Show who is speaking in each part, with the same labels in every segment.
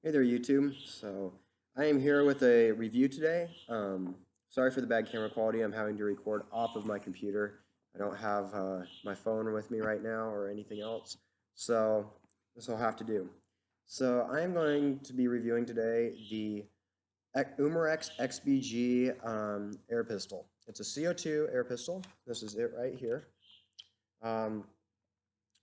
Speaker 1: Hey there, YouTube. So I am here with a review today. Sorry for the bad camera quality. I'm having to record off of my computer. I don't have my phone with me right now or anything else. So this will have to do. So I am going to be reviewing today the Umarex XBG air pistol. It's a CO2 air pistol. This is it right here. Um,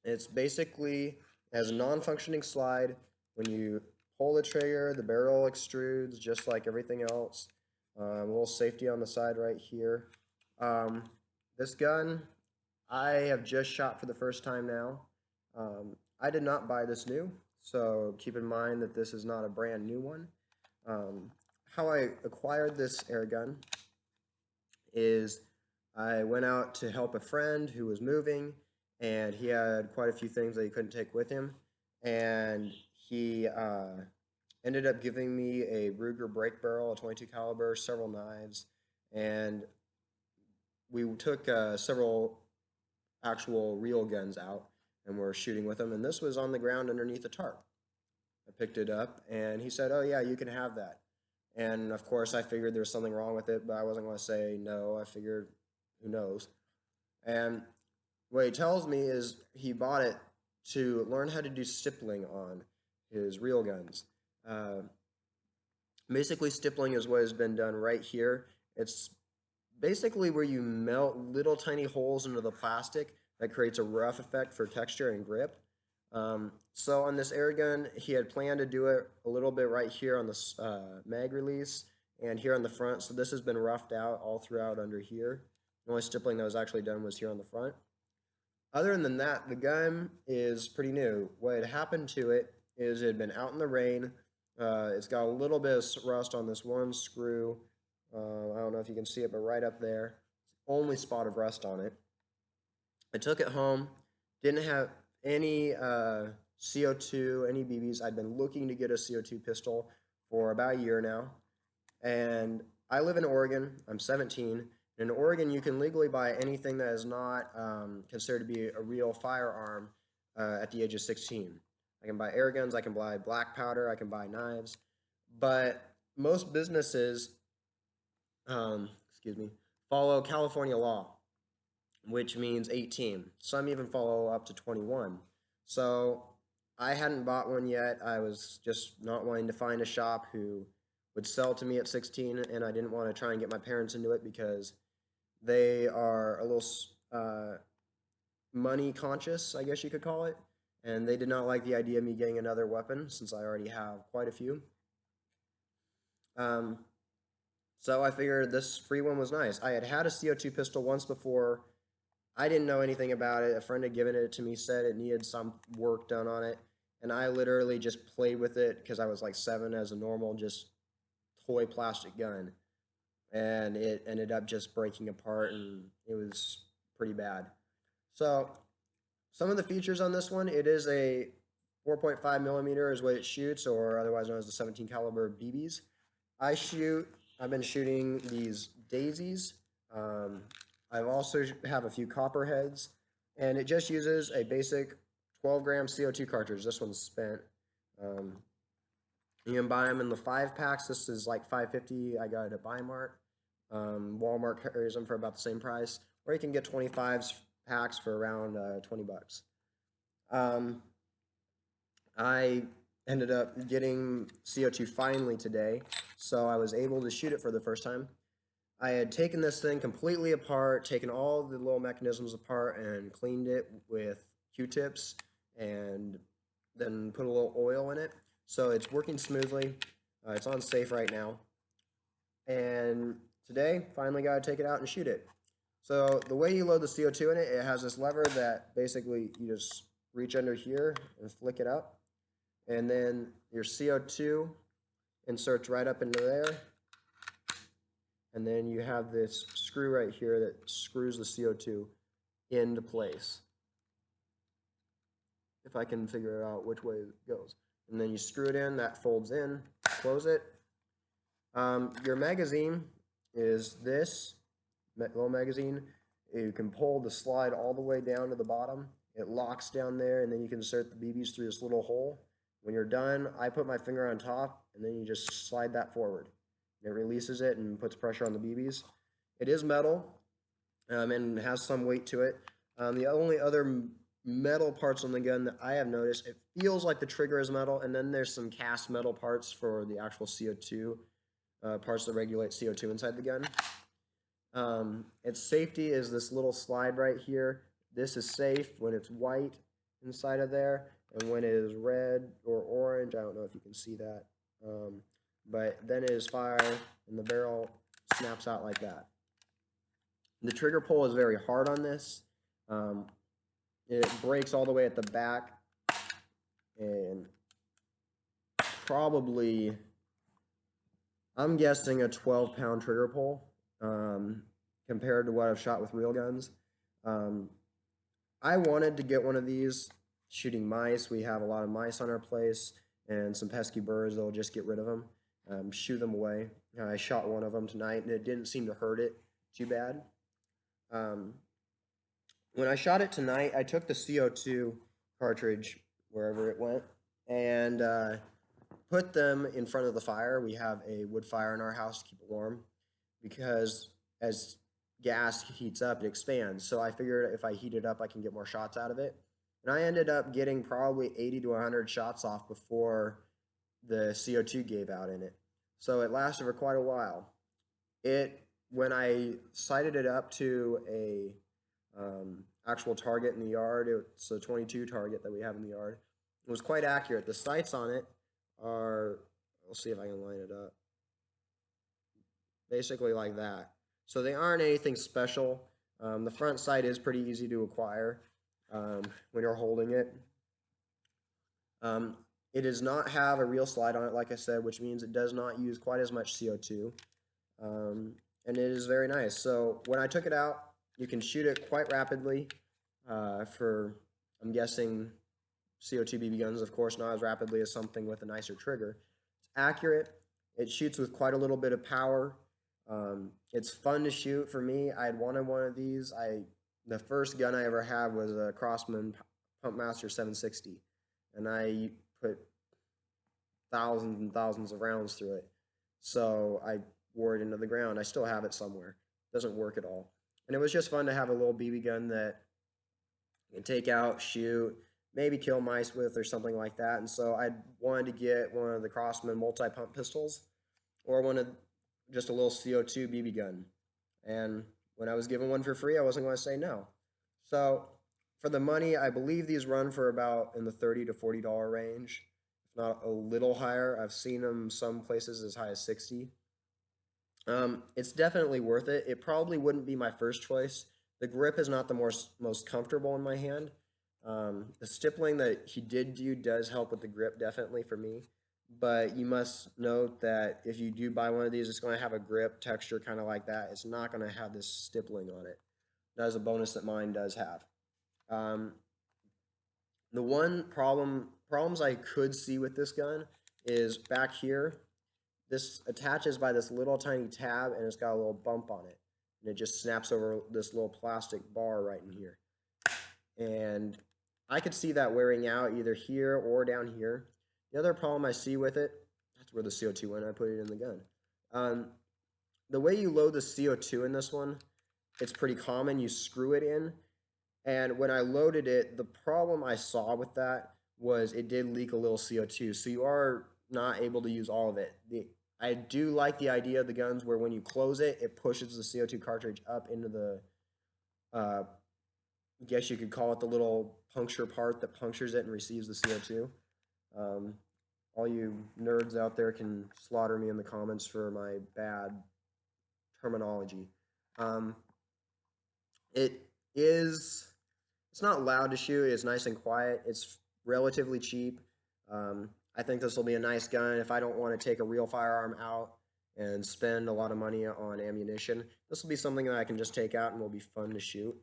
Speaker 1: it's basically has a non-functioning slide. When you pull the trigger, the barrel extrudes just like everything else. A little safety on the side right here. Um, this gun, I have just shot for the first time now. I did not buy this new, so keep in mind that this is not a brand new one. How I acquired this air gun is I went out to help a friend who was moving, and he had quite a few things that he couldn't take with him, and he ended up giving me a Ruger brake barrel, a 22 caliber, several knives, and we took several actual real guns out and were shooting with them, and this was on the ground underneath a tarp. I picked it up, and he said, "Oh yeah, you can have that." And of course, I figured there was something wrong with it, but I wasn't going to say no. I figured, who knows? And what he tells me is he bought it to learn how to do stippling on his real guns. Uh, Basically, stippling is what has been done right here. It's basically where you melt little tiny holes into the plastic that creates a rough effect for texture and grip. So on this air gun, he had planned to do it a little bit right here on the mag release and here on the front. So this has been roughed out all throughout under here. The only stippling that was actually done was here on the front. Other than that, the gun is pretty new. What had happened to it is it had been out in the rain. It's got a little bit of rust on this one screw. I don't know if you can see it, but right up there, only spot of rust on it. I took it home, didn't have any CO2, any BBs. I'd been looking to get a CO2 pistol for about a year now. And I live in Oregon. I'm 17. In Oregon, you can legally buy anything that is not considered to be a real firearm at the age of 16. I can buy air guns, I can buy black powder, I can buy knives. But most businesses, excuse me, follow California law, which means 18. Some even follow up to 21. So I hadn't bought one yet. I was just not wanting to find a shop who would sell to me at 16, and I didn't want to try and get my parents into it because they are a little money conscious, I guess you could call it, and they did not like the idea of me getting another weapon since I already have quite a few. So I figured this free one was nice. I had had a CO2 pistol once before. I didn't know anything about it. A friend had given it to me, said it needed some work done on it, and I literally just played with it because I was like 7 as a normal just toy plastic gun, and it ended up just breaking apart, and it was pretty bad. So some of the features on this one, it is a 4.5 millimeter is what it shoots, or otherwise known as the 17 caliber BBs. I've been shooting these daisies. Um, I've also have a few copperheads, and it just uses a basic 12-gram CO2 cartridge. This one's spent. You can buy them in the 5 packs. This is like $5.50. I got it at Bimart. Walmart carries them for about the same price, or you can get 25 packs for around 20 bucks. I ended up getting CO2 finally today, so I was able to shoot it for the first time. I had taken this thing completely apart, taken all the little mechanisms apart, and cleaned it with Q-tips, and then put a little oil in it. So it's working smoothly. It's on safe right now. And today, finally got to take it out and shoot it. So the way you load the CO2 in it, it has this lever that basically you just reach under here and flick it up. And then your CO2 inserts right up into there. And then you have this screw right here that screws the CO2 into place. If I can figure out which way it goes. And then you screw it in, that folds in, close it. Your magazine is this little magazine. You can pull the slide all the way down to the bottom. It locks down there, and then you can insert the BBs through this little hole. When you're done, I put my finger on top, and then you just slide that forward. It releases it and puts pressure on the BBs. It is metal, and has some weight to it. The only other metal parts on the gun that I have noticed, it feels like the trigger is metal, and then there's some cast metal parts for the actual CO2 parts that regulate CO2 inside the gun. Its safety is this little slide right here. This is safe when it's white inside of there, and when it is red or orange, I don't know if you can see that, but then it is fire, and the barrel snaps out like that. The trigger pull is very hard on this. It breaks all the way at the back, and probably, I'm guessing a 12-pound trigger pull compared to what I've shot with real guns. I wanted to get one of these shooting mice. We have a lot of mice on our place and some pesky birds that will just get rid of them, shoot them away. I shot one of them tonight, and it didn't seem to hurt it too bad. When I shot it tonight, I took the CO2 cartridge wherever it went and put them in front of the fire. We have a wood fire in our house to keep it warm because as gas heats up, it expands. So I figured if I heat it up, I can get more shots out of it. And I ended up getting probably 80 to 100 shots off before the CO2 gave out in it. So it lasted for quite a while. When I sighted it up to a actual target in the yard, it's a 22 target that we have in the yard. It was quite accurate. The sights on it are, let's see if I can line it up, basically like that. So they aren't anything special. The front sight is pretty easy to acquire when you're holding it. It does not have a real slide on it, like I said, which means it does not use quite as much CO2. And it is very nice. So when I took it out, you can shoot it quite rapidly for, I'm guessing, CO2 BB guns, of course, not as rapidly as something with a nicer trigger. It's accurate. It shoots with quite a little bit of power. It's fun to shoot for me. I had wanted one of these. The first gun I ever had was a Crosman Pumpmaster 760, and I put thousands and thousands of rounds through it. So I wore it into the ground. I still have it somewhere. It doesn't work at all. And it was just fun to have a little BB gun that you can take out, shoot, maybe kill mice with or something like that. And so I wanted to get one of the Crosman multi-pump pistols or just a little CO2 BB gun. And when I was given one for free, I wasn't going to say no. So for the money, I believe these run for about in the $30 to $40 range, if not a little higher. I've seen them some places as high as $60. It's definitely worth it. It probably wouldn't be my first choice. The grip is not the most comfortable in my hand. The stippling that he did do does help with the grip, definitely for me. But you must note that if you do buy one of these, it's going to have a grip texture kind of like that. It's not going to have this stippling on it. That is a bonus that mine does have. The one problems I could see with this gun is back here. This attaches by this little tiny tab, and it's got a little bump on it. And it just snaps over this little plastic bar right in here. And I could see that wearing out either here or down here. The other problem I see with it, that's where the CO2 went, I put it in the gun. The way you load the CO2 in this one, it's pretty common. You screw it in. And when I loaded it, the problem I saw with that was it did leak a little CO2. So you are not able to use all of it. I do like the idea of the guns where when you close it, it pushes the CO2 cartridge up into the, I guess you could call it the little puncture part that punctures it and receives the CO2. All you nerds out there can slaughter me in the comments for my bad terminology. It's not loud to shoot. It's nice and quiet. It's relatively cheap. I think this will be a nice gun if I don't want to take a real firearm out and spend a lot of money on ammunition. This will be something that I can just take out and will be fun to shoot.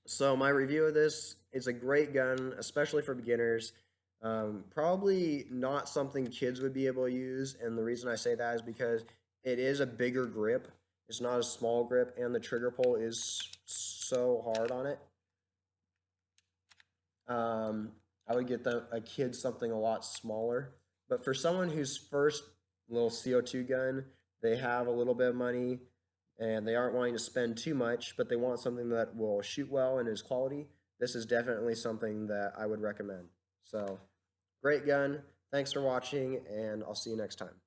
Speaker 1: So my review of this, it's a great gun, especially for beginners. Probably not something kids would be able to use, and the reason I say that is because it is a bigger grip. It's not a small grip, and the trigger pull is so hard on it. I I would get a kid something a lot smaller. But for someone whose first little CO2 gun, they have a little bit of money and they aren't wanting to spend too much, but they want something that will shoot well and is quality, this is definitely something that I would recommend. So, great gun. Thanks for watching, and I'll see you next time.